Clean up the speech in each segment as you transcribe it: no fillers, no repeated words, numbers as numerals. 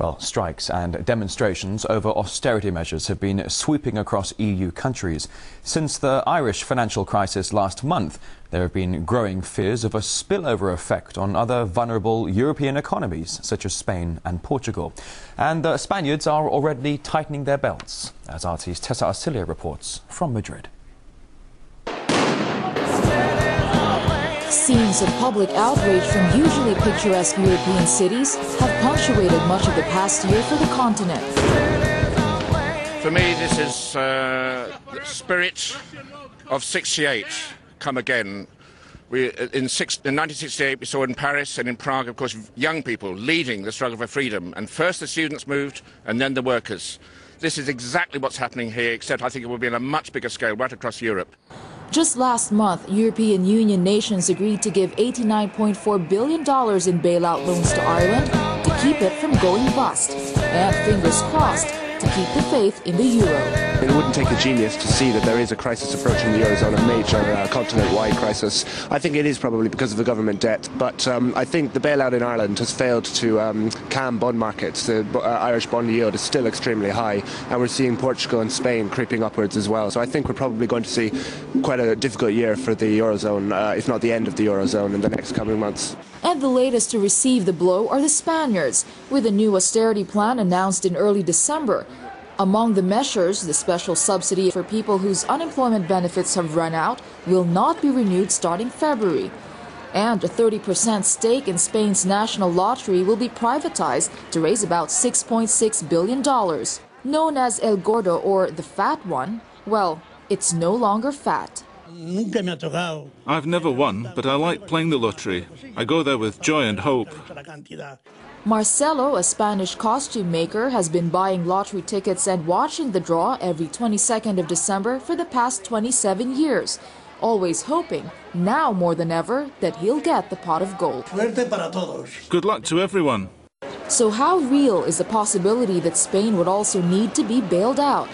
Well, strikes and demonstrations over austerity measures have been sweeping across EU countries. Since the Irish financial crisis last month, there have been growing fears of a spillover effect on other vulnerable European economies, such as Spain and Portugal. And the Spaniards are already tightening their belts, as RT's Tessa Arcilia reports from Madrid. Scenes of public outrage from usually picturesque European cities have punctuated much of the past year for the continent. For me, this is the spirit of '68 come again. In 1968, we saw in Paris and in Prague, of course, young people leading the struggle for freedom. And first the students moved, and then the workers. This is exactly what's happening here, except I think it will be on a much bigger scale right across Europe. Just last month, European Union nations agreed to give $89.4 billion in bailout loans to Ireland to keep it from going bust. And fingers crossed, to keep the faith in the euro. It wouldn't take a genius to see that there is a crisis approaching the eurozone, a major continent-wide crisis. I think it is probably because of the government debt, but I think the bailout in Ireland has failed to calm bond markets. The Irish bond yield is still extremely high, and we're seeing Portugal and Spain creeping upwards as well. So I think we're probably going to see quite a difficult year for the eurozone, if not the end of the eurozone, in the next coming months. And the latest to receive the blow are the Spaniards, with a new austerity plan announced in early December. Among the measures, the special subsidy for people whose unemployment benefits have run out will not be renewed starting February. And a 30% stake in Spain's national lottery will be privatized to raise about $6.6 billion. Known as El Gordo, or the Fat One, well, it's no longer fat. I've never won, but I like playing the lottery. I go there with joy and hope. Marcelo, a Spanish costume maker, has been buying lottery tickets and watching the draw every 22nd of December for the past 27 years, always hoping, now more than ever, that he'll get the pot of gold. Good luck to everyone. So how real is the possibility that Spain would also need to be bailed out?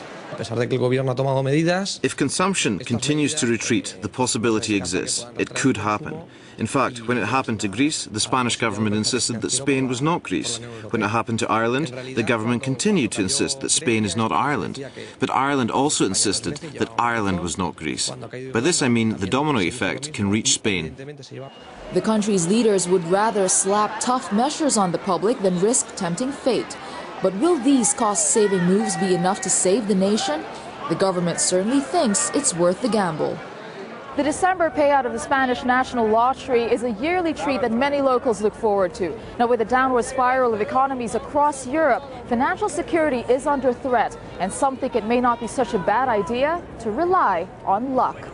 If consumption continues to retreat, the possibility exists. It could happen. In fact, when it happened to Greece, the Spanish government insisted that Spain was not Greece. When it happened to Ireland, the government continued to insist that Spain is not Ireland. But Ireland also insisted that Ireland was not Greece. By this I mean the domino effect can reach Spain. The country's leaders would rather slap tough measures on the public than risk tempting fate. But will these cost-saving moves be enough to save the nation? The government certainly thinks it's worth the gamble. The December payout of the Spanish National Lottery is a yearly treat that many locals look forward to. Now, with the downward spiral of economies across Europe, financial security is under threat, and some think it may not be such a bad idea to rely on luck.